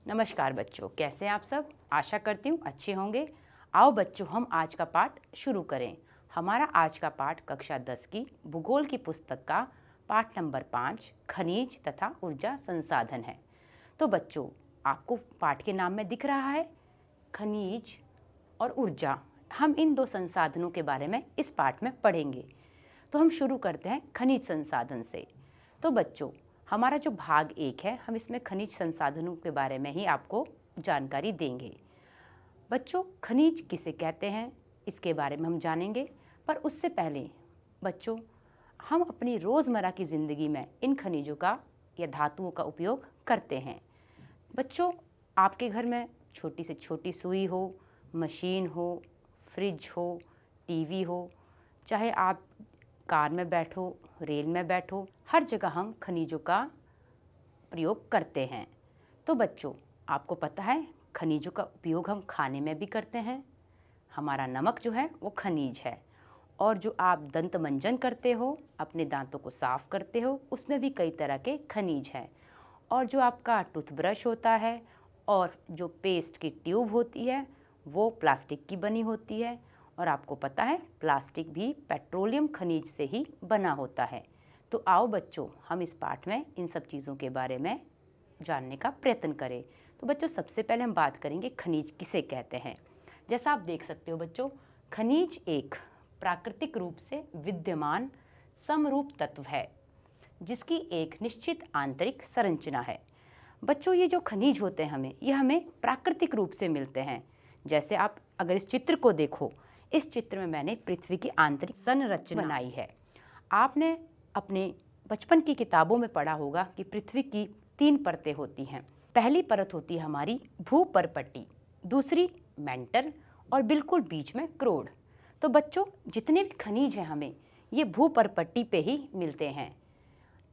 नमस्कार बच्चों, कैसे हैं आप सब। आशा करती हूँ अच्छे होंगे। आओ बच्चों, हम आज का पाठ शुरू करें। हमारा आज का पाठ कक्षा 10 की भूगोल की पुस्तक का पाठ नंबर 5 खनिज तथा ऊर्जा संसाधन है। तो बच्चों, आपको पाठ के नाम में दिख रहा है खनिज और ऊर्जा। हम इन दो संसाधनों के बारे में इस पाठ में पढ़ेंगे। तो हम शुरू करते हैं खनिज संसाधन से। तो बच्चों, हमारा जो भाग 1 है, हम इसमें खनिज संसाधनों के बारे में ही आपको जानकारी देंगे। बच्चों, खनिज किसे कहते हैं इसके बारे में हम जानेंगे, पर उससे पहले बच्चों, हम अपनी रोज़मर्रा की ज़िंदगी में इन खनिजों का या धातुओं का उपयोग करते हैं। बच्चों, आपके घर में छोटी से छोटी सुई हो, मशीन हो, फ्रिज हो, टीवी हो, चाहे आप कार में बैठो, रेल में बैठो, हर जगह हम खनिजों का प्रयोग करते हैं। तो बच्चों, आपको पता है खनिजों का उपयोग हम खाने में भी करते हैं। हमारा नमक जो है वो खनिज है, और जो आप दंत मंजन करते हो, अपने दांतों को साफ करते हो, उसमें भी कई तरह के खनिज हैं। और जो आपका टूथब्रश होता है और जो पेस्ट की ट्यूब होती है वो प्लास्टिक की बनी होती है। और आपको पता है प्लास्टिक भी पेट्रोलियम खनिज से ही बना होता है। तो आओ बच्चों, हम इस पाठ में इन सब चीज़ों के बारे में जानने का प्रयत्न करें। तो बच्चों, सबसे पहले हम बात करेंगे खनिज किसे कहते हैं। जैसा आप देख सकते हो बच्चों, खनिज एक प्राकृतिक रूप से विद्यमान समरूप तत्व है जिसकी एक निश्चित आंतरिक संरचना है। बच्चों, ये जो खनिज होते हैं ये हमें प्राकृतिक रूप से मिलते हैं। जैसे आप अगर इस चित्र को देखो, इस चित्र में मैंने पृथ्वी की आंतरिक संरचना बनाई है। आपने अपने बचपन की किताबों में पढ़ा होगा कि पृथ्वी की 3 परतें होती हैं। पहली परत होती है हमारी भूपर्पट्टी, दूसरी मेंटल और बिल्कुल बीच में क्रोड। तो बच्चों, जितने भी खनिज हैं हमें ये भूपर्पट्टी पे ही मिलते हैं।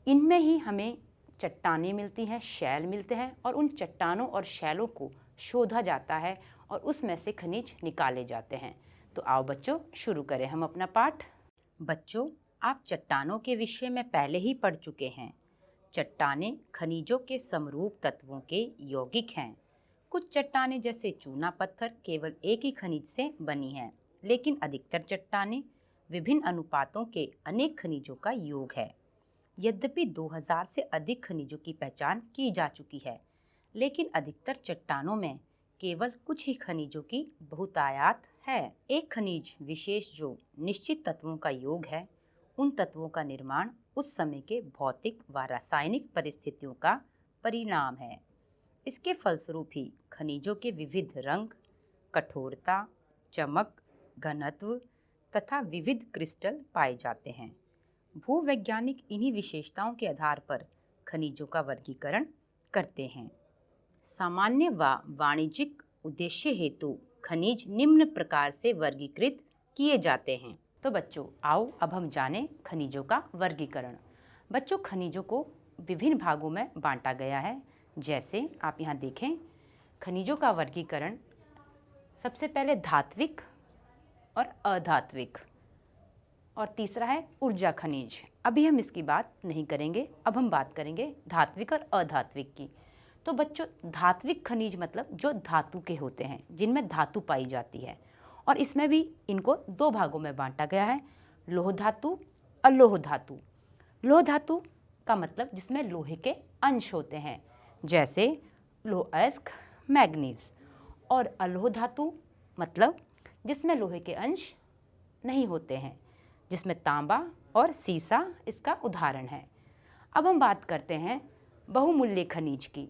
इनमें ही हमें चट्टानें मिलती हैं, शैल मिलते हैं, और उन चट्टानों और शैलों को शोधा जाता है और उसमें से खनिज निकाले जाते हैं। तो आओ बच्चों, शुरू करें हम अपना पाठ। बच्चों, आप चट्टानों के विषय में पहले ही पढ़ चुके हैं। चट्टानें खनिजों के समरूप तत्वों के यौगिक हैं। कुछ चट्टानें जैसे चूना पत्थर केवल एक ही खनिज से बनी हैं, लेकिन अधिकतर चट्टानें विभिन्न अनुपातों के अनेक खनिजों का योग है। यद्यपि 2000 से अधिक खनिजों की पहचान की जा चुकी है, लेकिन अधिकतर चट्टानों में केवल कुछ ही खनिजों की बहुतायत है। एक खनिज विशेष जो निश्चित तत्वों का योग है, उन तत्वों का निर्माण उस समय के भौतिक व रासायनिक परिस्थितियों का परिणाम है। इसके फलस्वरूप ही खनिजों के विविध रंग, कठोरता, चमक, घनत्व तथा विविध क्रिस्टल पाए जाते हैं। भूवैज्ञानिक इन्हीं विशेषताओं के आधार पर खनिजों का वर्गीकरण करते हैं। सामान्य व वाणिज्यिक उद्देश्य हेतु खनिज निम्न प्रकार से वर्गीकृत किए जाते हैं। तो बच्चों, आओ अब हम जानें खनिजों का वर्गीकरण। बच्चों, खनिजों को विभिन्न भागों में बांटा गया है। जैसे आप यहाँ देखें, खनिजों का वर्गीकरण सबसे पहले धात्विक और अधात्विक, और तीसरा है ऊर्जा खनिज। अभी हम इसकी बात नहीं करेंगे, अब हम बात करेंगे धात्विक और अधात्विक की। तो बच्चों, धात्विक खनिज मतलब जो धातु के होते हैं, जिनमें धातु पाई जाती है, और इसमें भी इनको 2 भागों में बांटा गया है, लोह धातु, अलोह धातु। लोह धातु का मतलब जिसमें लोहे के अंश होते हैं, जैसे लोह अयस्क, मैग्नीज। और अलोह धातु मतलब जिसमें लोहे के अंश नहीं होते हैं, जिसमें तांबा और सीसा इसका उदाहरण है। अब हम बात करते हैं बहुमूल्य खनिज की।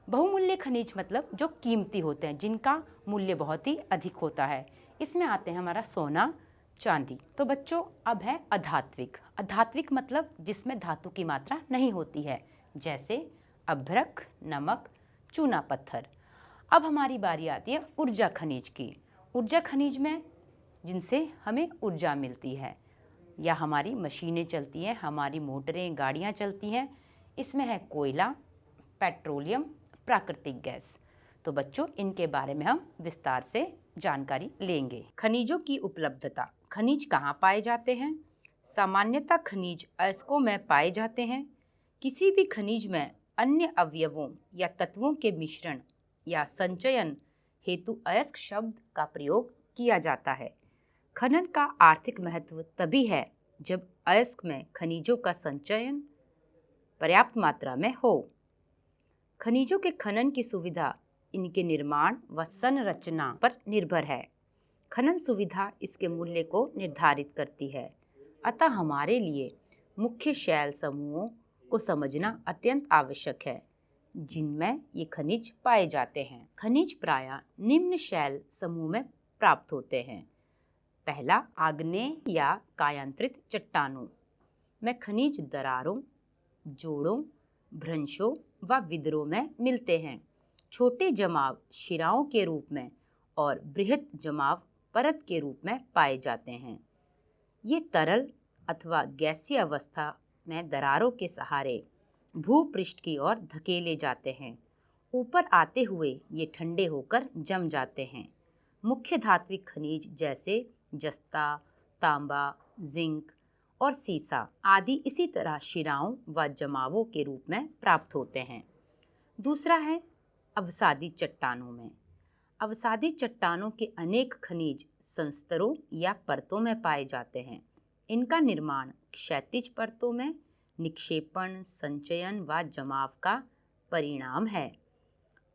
बहुमूल्य खनिज मतलब जो कीमती होते हैं, जिनका मूल्य बहुत ही अधिक होता है। इसमें आते हैं हमारा सोना, चांदी। तो बच्चों, अब है अधात्विक। अधात्विक मतलब जिसमें धातु की मात्रा नहीं होती है, जैसे अभ्रक, नमक, चूना पत्थर। अब हमारी बारी आती है ऊर्जा खनिज की। ऊर्जा खनिज में जिनसे हमें ऊर्जा मिलती है, या हमारी मशीनें चलती हैं, हमारी मोटरें, गाड़ियाँ चलती हैं। इसमें है कोयला, पेट्रोलियम, प्राकृतिक गैस। तो बच्चों, इनके बारे में हम विस्तार से जानकारी लेंगे। खनिजों की उपलब्धता। खनिज कहाँ पाए जाते हैं? सामान्यतः खनिज अयस्कों में पाए जाते हैं। किसी भी खनिज में अन्य अवयवों या तत्वों के मिश्रण या संचयन हेतु अयस्क शब्द का प्रयोग किया जाता है। खनन का आर्थिक महत्व तभी है जब अयस्क में खनिजों का संचयन पर्याप्त मात्रा में हो। खनिजों के खनन की सुविधा इनके निर्माण व संरचना पर निर्भर है। खनन सुविधा इसके मूल्य को निर्धारित करती है। अतः हमारे लिए मुख्य शैल समूहों को समझना अत्यंत आवश्यक है जिनमें ये खनिज पाए जाते हैं। खनिज प्रायः निम्न शैल समूह में प्राप्त होते हैं। पहला, आग्नेय या कायांतरित चट्टानों में खनिज दरारों, जोड़ों, भ्रंशों व विदरों में मिलते हैं। छोटे जमाव शिराओं के रूप में और बृहद जमाव परत के रूप में पाए जाते हैं। ये तरल अथवा गैसीय अवस्था में दरारों के सहारे भूपृष्ठ की ओर धकेले जाते हैं। ऊपर आते हुए ये ठंडे होकर जम जाते हैं। मुख्य धात्विक खनिज जैसे जस्ता, तांबा, जिंक और सीसा आदि इसी तरह शिराओं व जमावों के रूप में प्राप्त होते हैं। दूसरा है अवसादी चट्टानों में। अवसादी चट्टानों के अनेक खनिज संस्तरों या परतों में पाए जाते हैं। इनका निर्माण क्षैतिज परतों में निक्षेपण, संचयन व जमाव का परिणाम है।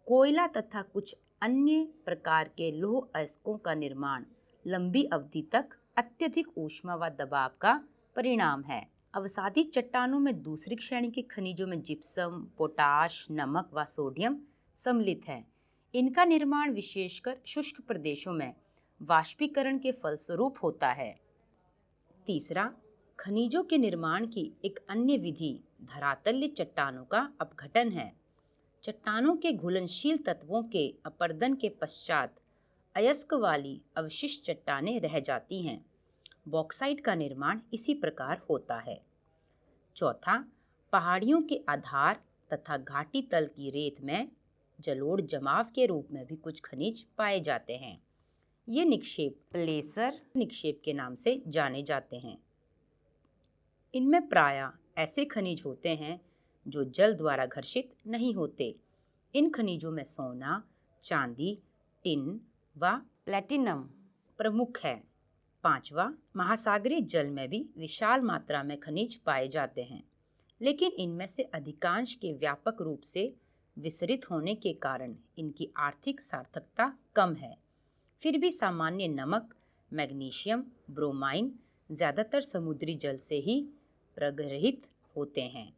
कोयला तथा कुछ अन्य प्रकार के लौह अयस्कों का निर्माण लंबी अवधि तक अत्यधिक ऊष्मा व दबाव का परिणाम है। अवसादी चट्टानों में दूसरी श्रेणी के खनिजों में जिप्सम, पोटाश, नमक व सोडियम सम्मिलित है। इनका निर्माण विशेषकर शुष्क प्रदेशों में वाष्पीकरण के फलस्वरूप होता है। तीसरा, खनिजों के निर्माण की एक अन्य विधि धरातल्य चट्टानों का अपघटन है। चट्टानों के घुलनशील तत्वों के अपर्दन के पश्चात अयस्क वाली अवशिष्ट चट्टानें रह जाती हैं। बॉक्साइट का निर्माण इसी प्रकार होता है। चौथा, पहाड़ियों के आधार तथा घाटी तल की रेत में जलोढ़ जमाव के रूप में भी कुछ खनिज पाए जाते हैं। ये निक्षेप प्लेसर निक्षेप के नाम से जाने जाते हैं। इनमें प्रायः ऐसे खनिज होते हैं जो जल द्वारा घर्षित नहीं होते। इन खनिजों में सोना, चांदी, टिन व प्लैटिनम प्रमुख है। पांचवा, महासागरीय जल में भी विशाल मात्रा में खनिज पाए जाते हैं, लेकिन इनमें से अधिकांश के व्यापक रूप से विसरित होने के कारण इनकी आर्थिक सार्थकता कम है। फिर भी सामान्य नमक, मैग्नीशियम, ब्रोमाइन ज़्यादातर समुद्री जल से ही प्रग्रहित होते हैं।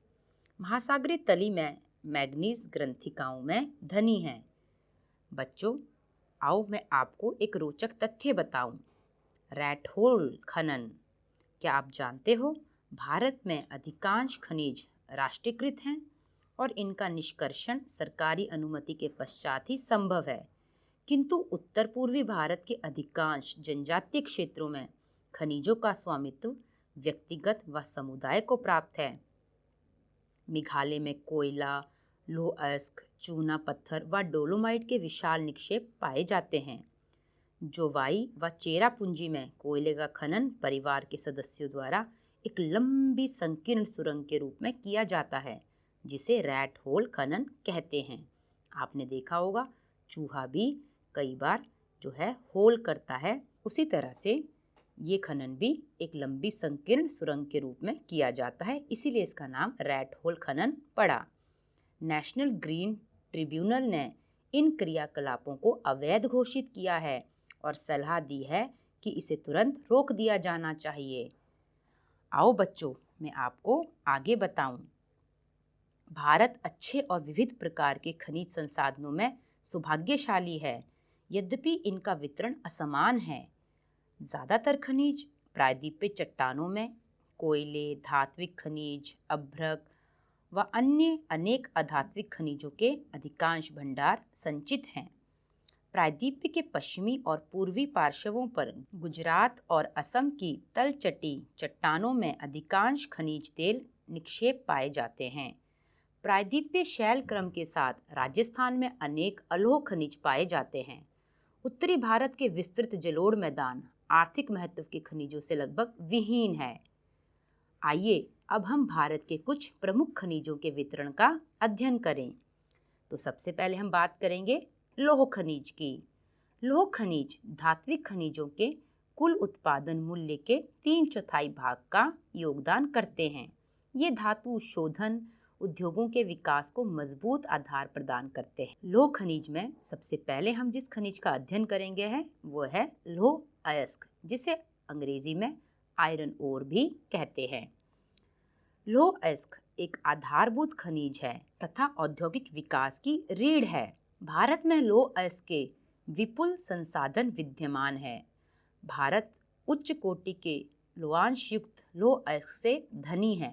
महासागरीय तली में मैग्नीज ग्रंथिकाओं में धनी हैं। बच्चों, आओ मैं आपको एक रोचक तथ्य बताऊं। रैट होल खनन। क्या आप जानते हो, भारत में अधिकांश खनिज राष्ट्रीयकृत हैं और इनका निष्कर्षण सरकारी अनुमति के पश्चात ही संभव है। किंतु उत्तर पूर्वी भारत के अधिकांश जनजातीय क्षेत्रों में खनिजों का स्वामित्व व्यक्तिगत व समुदाय को प्राप्त है। मेघालय में कोयला, लौह अयस्क, चूना पत्थर व डोलोमाइट के विशाल निक्षेप पाए जाते हैं। जोवाई व चेरापूंजी में कोयले का खनन परिवार के सदस्यों द्वारा एक लंबी संकीर्ण सुरंग के रूप में किया जाता है, जिसे रैट होल खनन कहते हैं। आपने देखा होगा, चूहा भी कई बार जो है होल करता है। उसी तरह से ये खनन भी एक लंबी संकीर्ण सुरंग के रूप में किया जाता है, इसीलिए इसका नाम रैट होल खनन पड़ा। नेशनल ग्रीन ट्रिब्यूनल ने इन क्रियाकलापों को अवैध घोषित किया है और सलाह दी है कि इसे तुरंत रोक दिया जाना चाहिए। आओ बच्चों, मैं आपको आगे बताऊं। भारत अच्छे और विविध प्रकार के खनिज संसाधनों में सौभाग्यशाली है, यद्यपि इनका वितरण असमान है। ज़्यादातर खनिज प्रायद्वीपीय चट्टानों में, कोयले, धात्विक खनिज, अभ्रक व अन्य अनेक अधात्विक खनिजों के अधिकांश भंडार संचित हैं। प्रायद्वीप के पश्चिमी और पूर्वी पार्श्वों पर गुजरात और असम की तलचटी चट्टानों में अधिकांश खनिज तेल निक्षेप पाए जाते हैं। प्रायद्वीपीय शैल क्रम के साथ राजस्थान में अनेक अलोह खनिज पाए जाते हैं। उत्तरी भारत के विस्तृत जलोढ़ मैदान आर्थिक महत्व के खनिजों से लगभग विहीन है। आइए अब हम भारत के कुछ प्रमुख खनिजों के वितरण का अध्ययन करें। तो सबसे पहले हम बात करेंगे लौह खनिज की। लौह खनिज धात्विक खनिजों के कुल उत्पादन मूल्य के 3/4 भाग का योगदान करते हैं। ये धातु शोधन उद्योगों के विकास को मजबूत आधार प्रदान करते हैं। लौह खनिज में सबसे पहले हम जिस खनिज का अध्ययन करेंगे वो है लौह अयस्क, जिसे अंग्रेजी में आयरन ओर भी कहते हैं। लौह अयस्क एक आधारभूत खनिज है तथा औद्योगिक विकास की रीढ़ है। भारत में लौह अयस्क के विपुल संसाधन विद्यमान है। भारत उच्च कोटि के लौहांश युक्त लौह अयस्क से धनी है।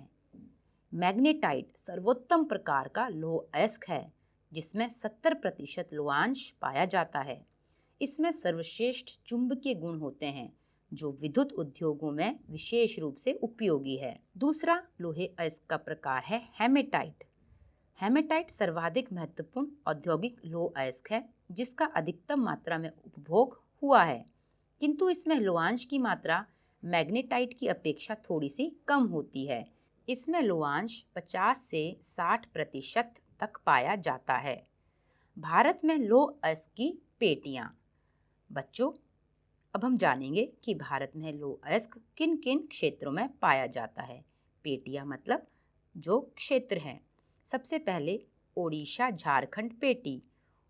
मैग्नेटाइट सर्वोत्तम प्रकार का लौह अयस्क है, जिसमें 70% लौहांश पाया जाता है। इसमें सर्वश्रेष्ठ चुंबकीय गुण होते हैं, जो विद्युत उद्योगों में विशेष रूप से उपयोगी है। दूसरा लोहे अयस्क का प्रकार है हेमेटाइट। हेमेटाइट सर्वाधिक महत्वपूर्ण औद्योगिक लौह अयस्क है, जिसका अधिकतम मात्रा में उपभोग हुआ है, किंतु इसमें लौहांश की मात्रा मैग्नेटाइट की अपेक्षा थोड़ी सी कम होती है। इसमें लौहांश 50 से 60% तक पाया जाता है। भारत में लौह अयस्क की पेटियां। बच्चों, अब हम जानेंगे कि भारत में लौह अयस्क किन किन क्षेत्रों में पाया जाता है। पेटियां मतलब जो क्षेत्र हैं। सबसे पहले ओडिशा झारखंड पेटी।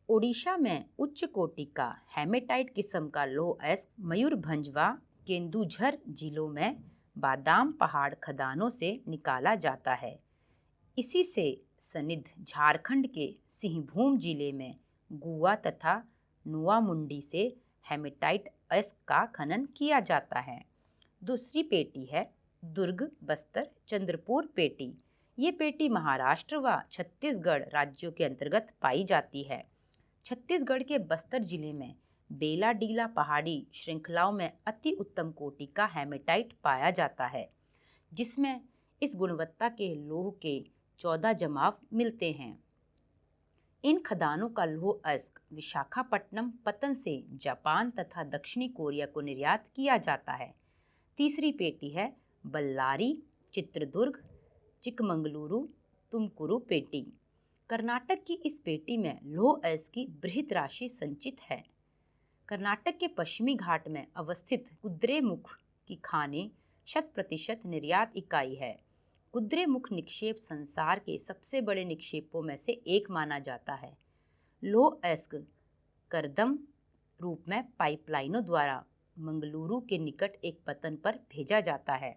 ओडिशा में उच्च कोटि का हेमेटाइट किस्म का लौह अयस्क मयूरभंज व केंदुझर जिलों में बादाम पहाड़ खदानों से निकाला जाता है। इसी से सनिद्ध झारखंड के सिंहभूम जिले में गुआ तथा नुआमुंडी से हेमेटाइट अयस्क का खनन किया जाता है। दूसरी पेटी है दुर्ग बस्तर चंद्रपुर पेटी। ये पेटी महाराष्ट्र व छत्तीसगढ़ राज्यों के अंतर्गत पाई जाती है। छत्तीसगढ़ के बस्तर जिले में बेलाडीला पहाड़ी श्रृंखलाओं में अति उत्तम कोटि का हेमेटाइट पाया जाता है, जिसमें इस गुणवत्ता के लौह के 14 जमाव मिलते हैं। इन खदानों का लौह अयस्क विशाखापट्टनम पत्तन से जापान तथा दक्षिणी कोरिया को निर्यात किया जाता है। तीसरी पेटी है बल्लारी चित्रदुर्ग चिकमंगलुरु तुमकुरु पेटी। कर्नाटक की इस पेटी में लौह अयस्क की बृहत राशि संचित है। कर्नाटक के पश्चिमी घाट में अवस्थित कुद्रेमुख की खानें 100% निर्यात इकाई है। कुद्रेमुख निक्षेप संसार के सबसे बड़े निक्षेपों में से एक माना जाता है। लौह अयस्क करदम रूप में पाइपलाइनों द्वारा मंगलुरु के निकट एक पतन पर भेजा जाता है।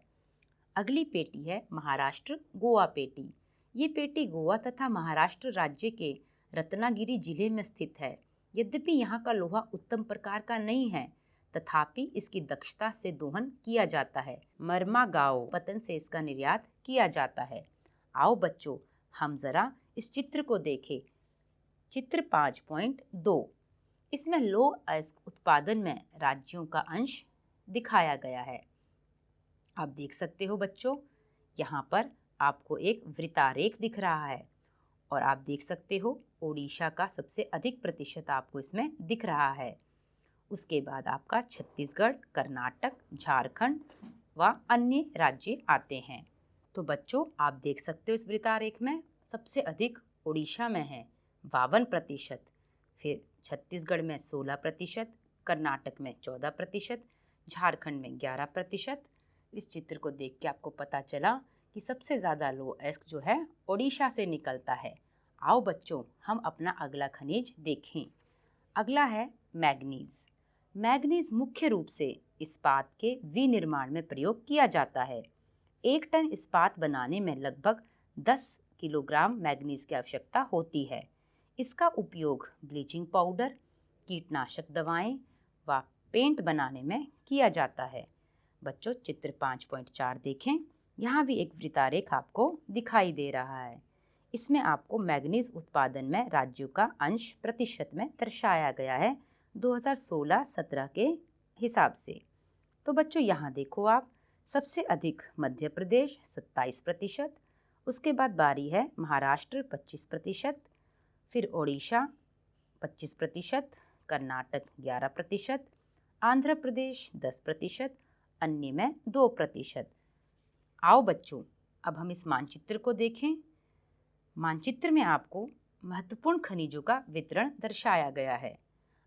अगली पेटी है महाराष्ट्र गोवा पेटी। ये पेटी गोवा तथा महाराष्ट्र राज्य के रत्नागिरी जिले में स्थित है। यद्यपि यहाँ का लोहा उत्तम प्रकार का नहीं है, तथापि इसकी दक्षता से दोहन किया जाता है। मरमागांव पतन से इसका निर्यात किया जाता है। आओ बच्चों, हम जरा इस चित्र को देखें। चित्र 5.2। इसमें लौह अयस्क उत्पादन में राज्यों का अंश दिखाया गया है। आप देख सकते हो बच्चों, यहाँ पर आपको एक वृत्तारेख दिख रहा है और आप देख सकते हो ओडिशा का सबसे अधिक प्रतिशत आपको इसमें दिख रहा है। उसके बाद आपका छत्तीसगढ़, कर्नाटक, झारखंड व अन्य राज्य आते हैं। तो बच्चों, आप देख सकते हो इस वृत्तारेख में सबसे अधिक ओडिशा में है 52%, फिर छत्तीसगढ़ में 16%, कर्नाटक में 14%, झारखंड में 11%। इस चित्र को देख के आपको पता चला कि सबसे ज़्यादा लौह अयस्क जो है ओडिशा से निकलता है। आओ बच्चों, हम अपना अगला खनिज देखें। अगला है मैग्नीज। मैग्नीज मुख्य रूप से इस्पात के विनिर्माण में प्रयोग किया जाता है। 1 टन इस्पात बनाने में लगभग 10 किलोग्राम मैग्नीज की आवश्यकता होती है। इसका उपयोग ब्लीचिंग पाउडर, कीटनाशक दवाएं व पेंट बनाने में किया जाता है। बच्चों, चित्र 5.4 देखें। यहाँ भी एक वृत्तारेख आपको दिखाई दे रहा है। इसमें आपको मैग्नीज उत्पादन में राज्यों का अंश प्रतिशत में दर्शाया गया है 2016-17 के हिसाब से। तो बच्चों, यहाँ देखो आप, सबसे अधिक मध्य प्रदेश 27%, उसके बाद बारी है महाराष्ट्र 25%, फिर ओडिशा 25%, कर्नाटक 11%, आंध्र प्रदेश 10%, अन्य में 2%। आओ बच्चों, अब हम इस मानचित्र को देखें। मानचित्र में आपको महत्वपूर्ण खनिजों का वितरण दर्शाया गया है।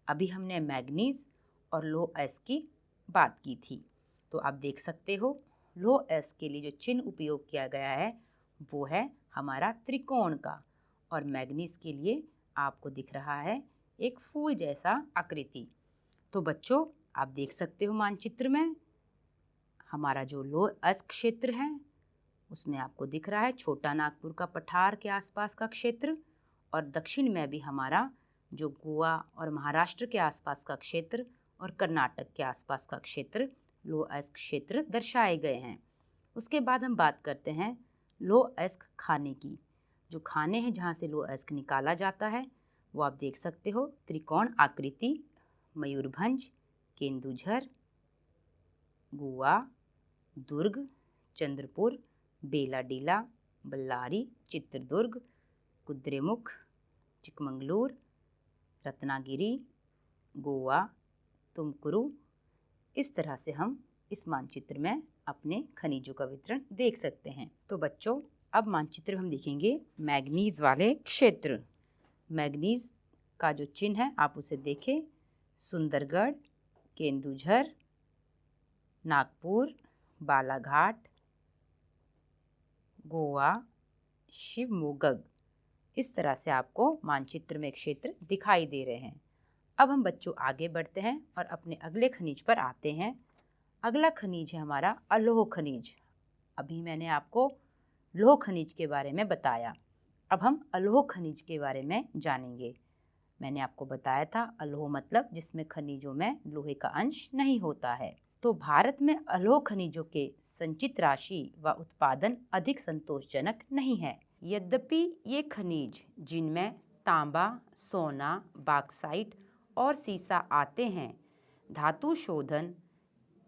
अभी हमने मैग्नीज और लौह अयस्क की बात की थी। तो आप देख सकते हो लौह अयस्क के लिए जो चिन्ह उपयोग किया गया है वो है हमारा त्रिकोण का, और मैग्नीज के लिए आपको दिख रहा है एक फूल जैसा आकृति। तो बच्चों आप देख सकते हो मानचित्र में हमारा जो लौह अयस्क क्षेत्र है उसमें आपको दिख रहा है छोटा नागपुर का पठार के आसपास का क्षेत्र, और दक्षिण में भी हमारा जो गोवा और महाराष्ट्र के आसपास का क्षेत्र और कर्नाटक के आसपास का क्षेत्र लौह अयस्क क्षेत्र दर्शाए गए हैं। उसके बाद हम बात करते हैं लौह अयस्क खाने की। जो खाने हैं जहाँ से लौह अयस्क निकाला जाता है वो आप देख सकते हो त्रिकोण आकृति, मयूरभंज, केंदुझर, गोवा, दुर्ग, चंद्रपुर, बेलाडीला, बल्लारी, चित्रदुर्ग, कुद्रेमुख, चिकमंगलूर, रत्नागिरी, गोवा, तुमकुरू। इस तरह से हम इस मानचित्र में अपने खनिजों का वितरण देख सकते हैं। तो बच्चों अब मानचित्र में हम देखेंगे मैग्नीज वाले क्षेत्र। मैग्नीज का जो चिन्ह है आप उसे देखें, सुंदरगढ़, केंदुझर, नागपुर, बालाघाट, गोवा, शिवमोगा। इस तरह से आपको मानचित्र में क्षेत्र दिखाई दे रहे हैं। अब हम बच्चों आगे बढ़ते हैं और अपने अगले खनिज पर आते हैं। अगला खनिज है हमारा अलोह खनिज। अभी मैंने आपको लोह खनिज के बारे में बताया, अब हम अलोह खनिज के बारे में जानेंगे। मैंने आपको बताया था अलोह मतलब जिसमें खनिजों में लोहे का अंश नहीं होता है। तो भारत में अलोह खनिजों के संचित राशि व उत्पादन अधिक संतोषजनक नहीं है। यद्यपि ये खनिज जिनमें तांबा, सोना, बॉक्साइट और सीसा आते हैं, धातु शोधन,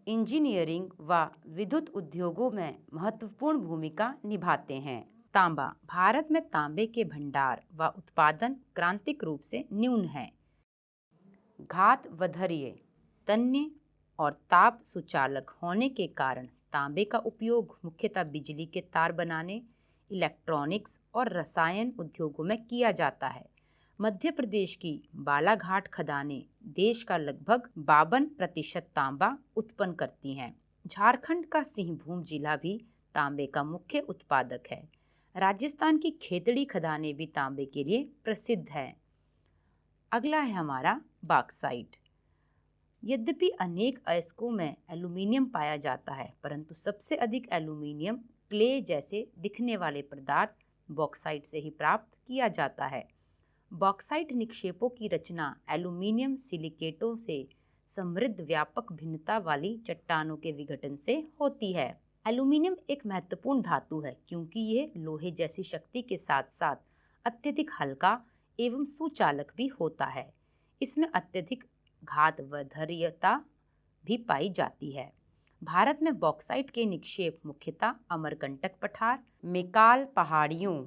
इंजीनियरिंग व विद्युत उद्योगों में महत्वपूर्ण भूमिका निभाते हैं। तांबा। भारत में तांबे के भंडार व उत्पादन क्रांतिक रूप से न्यून है। घात वधर्य, तन्य और ताप सुचालक होने के कारण तांबे का उपयोग मुख्यतः बिजली के तार बनाने, इलेक्ट्रॉनिक्स और रसायन उद्योगों में किया जाता है। मध्य प्रदेश की बालाघाट खदानें देश का लगभग 52% तांबा उत्पन्न करती हैं। झारखंड का सिंहभूम जिला भी तांबे का मुख्य उत्पादक है। राजस्थान की खेतड़ी खदानें भी तांबे के लिए प्रसिद्ध है। अगला है हमारा बॉक्साइट। यद्यपि अनेक अयस्कों में एल्यूमीनियम पाया जाता है, परंतु सबसे अधिक एल्यूमीनियम क्ले जैसे दिखने वाले पदार्थ बॉक्साइट से ही प्राप्त किया जाता है। बॉक्साइट निक्षेपों की रचना एल्यूमीनियम सिलिकेटों से समृद्ध व्यापक भिन्नता वाली चट्टानों के विघटन से होती है। एल्यूमीनियम एक महत्वपूर्ण धातु है क्योंकि ये लोहे जैसी शक्ति के साथ साथ अत्यधिक हल्का एवं सुचालक भी होता है। इसमें अत्यधिक घातवधर्यता भी पाई जाती है। भारत में बॉक्साइट के निक्षेप मुख्यतः अमरकंटक पठार, मेकाल पहाड़ियों,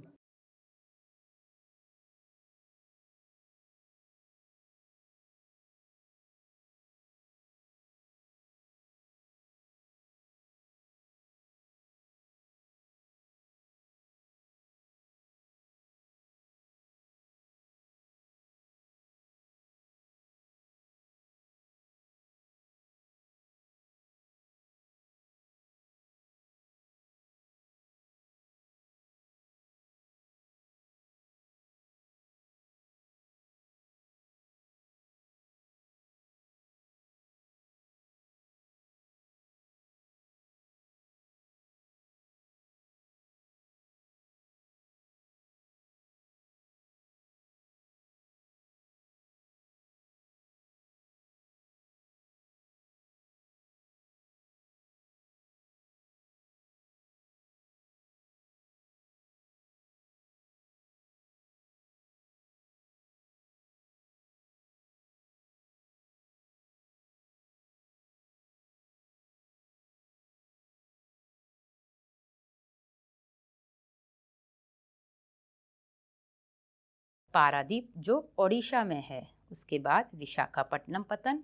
पारादीप जो ओडिशा में है, उसके बाद विशाखापट्टनम पतन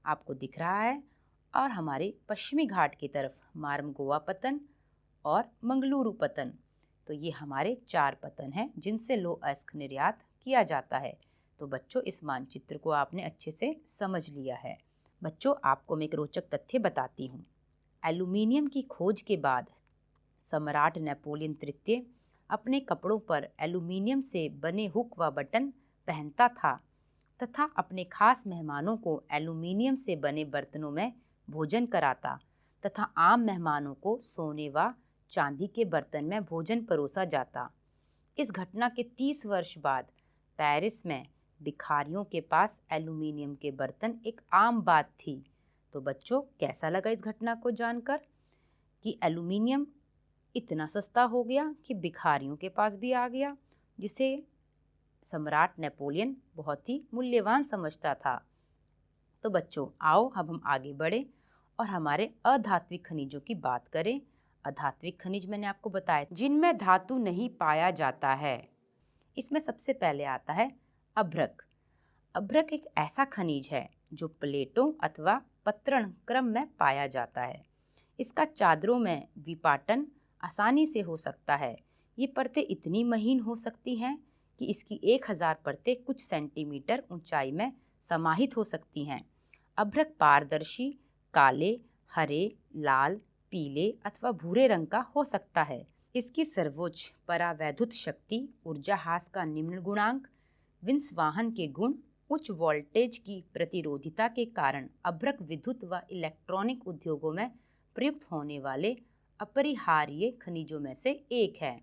आपको दिख रहा है, और हमारे पश्चिमी घाट की तरफ मारमगोवा पतन और मंगलुरु पतन। तो ये हमारे 4 पतन हैं जिनसे लौह अयस्क निर्यात किया जाता है। तो बच्चों, इस मानचित्र को आपने अच्छे से समझ लिया है। बच्चों, आपको मैं एक रोचक तथ्य बताती हूँ। एल्यूमीनियम की खोज के बाद सम्राट नेपोलियन तृतीय अपने कपड़ों पर एल्यूमीनियम से बने हुक व बटन पहनता था तथा अपने खास मेहमानों को एल्यूमीनियम से बने बर्तनों में भोजन कराता तथा आम मेहमानों को सोने व चांदी के बर्तन में भोजन परोसा जाता। इस घटना के 30 वर्ष बाद पेरिस में भिखारियों के पास एल्यूमीनियम के बर्तन एक आम बात थी। तो बच्चों, कैसा लगा इस घटना को जानकर कि एल्यूमीनियम इतना सस्ता हो गया कि भिखारियों के पास भी आ गया, जिसे सम्राट नेपोलियन बहुत ही मूल्यवान समझता था। तो बच्चों, आओ अब हम आगे बढ़े और हमारे अधात्विक खनिजों की बात करें। अधात्विक खनिज मैंने आपको बताया जिनमें धातु नहीं पाया जाता है। इसमें सबसे पहले आता है अभ्रक। अभ्रक एक ऐसा खनिज है जो प्लेटों अथवा पत्रण क्रम में पाया जाता है। इसका चादरों में विपाटन आसानी से हो सकता है। ये परतें इतनी महीन हो सकती हैं कि इसकी 1000 परतें कुछ सेंटीमीटर ऊंचाई में समाहित हो सकती हैं। अभ्रक पारदर्शी, काले, हरे, लाल, पीले अथवा भूरे रंग का हो सकता है। इसकी सर्वोच्च परावैद्युत शक्ति, ऊर्जा ह्रास का निम्न गुणांक, विंसवाहन के गुण, उच्च वोल्टेज की प्रतिरोधिता के कारण अभ्रक विद्युत व इलेक्ट्रॉनिक उद्योगों में प्रयुक्त होने वाले अपरिहार्य खनिजों में से एक है।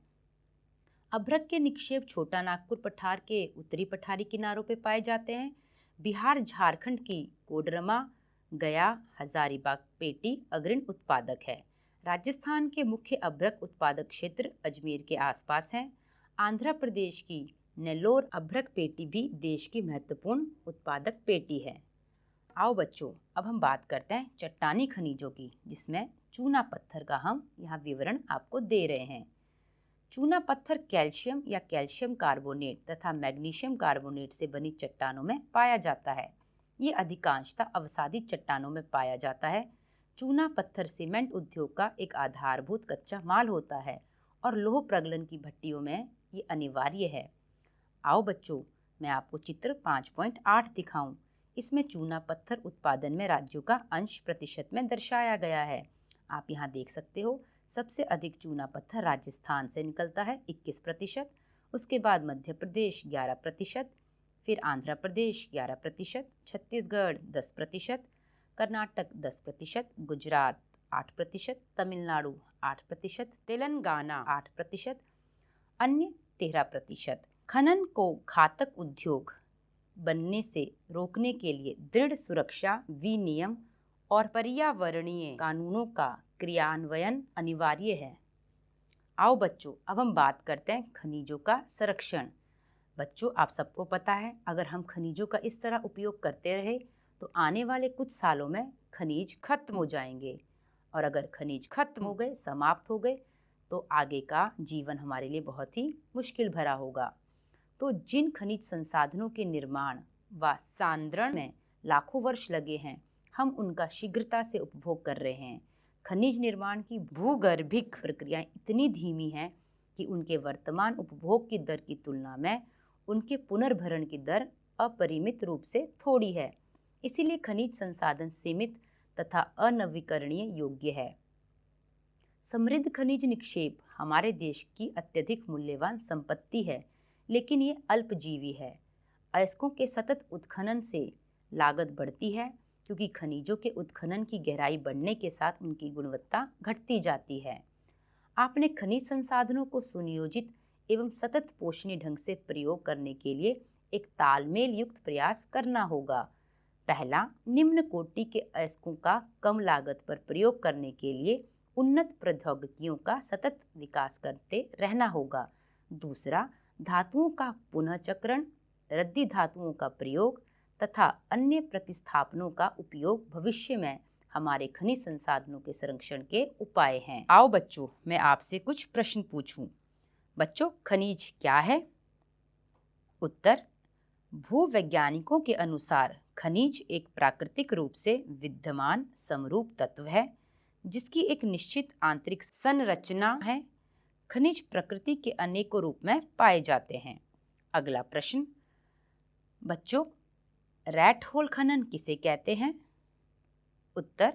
अभ्रक के निक्षेप छोटा नागपुर पठार के उत्तरी पठारी किनारों पर पाए जाते हैं। बिहार झारखंड की कोडरमा, गया, हजारीबाग पेटी अग्रणी उत्पादक है। राजस्थान के मुख्य अभ्रक उत्पादक क्षेत्र अजमेर के आसपास हैं। आंध्र प्रदेश की नेल्लोर अभ्रक पेटी भी देश की महत्वपूर्ण उत्पादक पेटी है। आओ बच्चों, अब हम बात करते हैं चट्टानी खनिजों की, जिसमें चूना पत्थर का हम यहाँ विवरण आपको दे रहे हैं। चूना पत्थर कैल्शियम या कैल्शियम कार्बोनेट तथा मैग्नीशियम कार्बोनेट से बनी चट्टानों में पाया जाता है। ये अधिकांशतः अवसादी चट्टानों में पाया जाता है। चूना पत्थर सीमेंट उद्योग का एक आधारभूत कच्चा माल होता है और लोह प्रगलन की भट्टियों में ये अनिवार्य है। आओ बच्चों, मैं आपको चित्र 5.8 दिखाऊं। इसमें चूना पत्थर उत्पादन में राज्यों का अंश प्रतिशत में दर्शाया गया है। आप यहाँ देख सकते हो, सबसे अधिक चूना पत्थर राजस्थान से निकलता है 21%, उसके बाद मध्य प्रदेश 11%, फिर आंध्र प्रदेश 11%, छत्तीसगढ़ 10%, कर्नाटक 10%, गुजरात 8%, तमिलनाडु 8%, तेलंगाना 8%, अन्य 13%। खनन को घातक उद्योग बनने से रोकने के लिए दृढ़ सुरक्षा विनियम और पर्यावरणीय कानूनों का क्रियान्वयन अनिवार्य है। आओ बच्चों, अब हम बात करते हैं खनिजों का संरक्षण। बच्चों, आप सबको पता है, अगर हम खनिजों का इस तरह उपयोग करते रहे तो आने वाले कुछ सालों में खनिज खत्म हो जाएंगे, और अगर खनिज खत्म हो गए, समाप्त हो गए, तो आगे का जीवन हमारे लिए बहुत ही मुश्किल भरा होगा। तो जिन खनिज संसाधनों के निर्माण व सांद्रण में लाखों वर्ष लगे हैं, हम उनका शीघ्रता से उपभोग कर रहे हैं। खनिज निर्माण की भूगर्भिक प्रक्रियाएं इतनी धीमी हैं कि उनके वर्तमान उपभोग की दर की तुलना में उनके पुनर्भरण की दर अपरिमित रूप से थोड़ी है। इसीलिए खनिज संसाधन सीमित तथा अनवीकरणीय योग्य है। समृद्ध खनिज निक्षेप हमारे देश की अत्यधिक मूल्यवान संपत्ति है, लेकिन ये अल्पजीवी है। अयस्कों के सतत उत्खनन से लागत बढ़ती है, क्योंकि खनिजों के उत्खनन की गहराई बढ़ने के साथ उनकी गुणवत्ता घटती जाती है। आपने खनिज संसाधनों को सुनियोजित एवं सतत पोषणीय ढंग से प्रयोग करने के लिए एक तालमेल युक्त प्रयास करना होगा। पहला, निम्न कोटि के अयस्कों का कम लागत पर प्रयोग करने के लिए उन्नत प्रौद्योगिकियों का सतत विकास करते रहना होगा। दूसरा, धातुओं का पुनः चक्रण, रद्दी धातुओं का प्रयोग तथा अन्य प्रतिस्थापनों का उपयोग भविष्य में हमारे खनिज संसाधनों के संरक्षण के उपाय हैं। आओ बच्चों, मैं आपसे कुछ प्रश्न पूछूं। बच्चों, खनिज क्या है? उत्तर, भूवैज्ञानिकों के अनुसार खनिज एक प्राकृतिक रूप से विद्यमान समरूप तत्व है जिसकी एक निश्चित आंतरिक संरचना है। खनिज प्रकृति के अनेकों रूप में पाए जाते हैं। अगला प्रश्न, बच्चों रैट होल खनन किसे कहते हैं? उत्तर,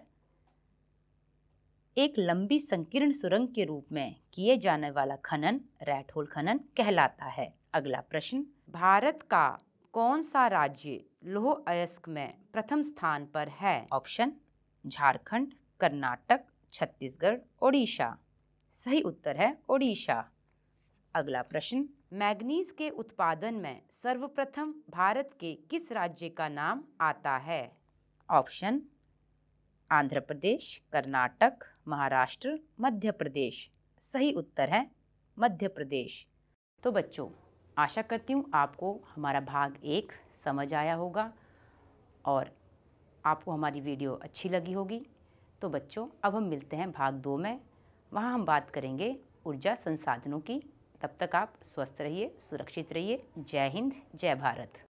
एक लंबी संकीर्ण सुरंग के रूप में किए जाने वाला खनन रैट होल खनन कहलाता है। अगला प्रश्न, भारत का कौन सा राज्य लौह अयस्क में प्रथम स्थान पर है? ऑप्शन, झारखंड, कर्नाटक, छत्तीसगढ़, ओडिशा। सही उत्तर है ओडिशा। अगला प्रश्न, मैग्नीज के उत्पादन में सर्वप्रथम भारत के किस राज्य का नाम आता है? ऑप्शन, आंध्र प्रदेश, कर्नाटक, महाराष्ट्र, मध्य प्रदेश। सही उत्तर है मध्य प्रदेश। तो बच्चों, आशा करती हूँ आपको हमारा भाग 1 समझ आया होगा और आपको हमारी वीडियो अच्छी लगी होगी। तो बच्चों, अब हम मिलते हैं भाग 2 में। वहाँ हम बात करेंगे ऊर्जा संसाधनों की। तब तक आप स्वस्थ रहिए, सुरक्षित रहिए। जय हिंद, जय भारत।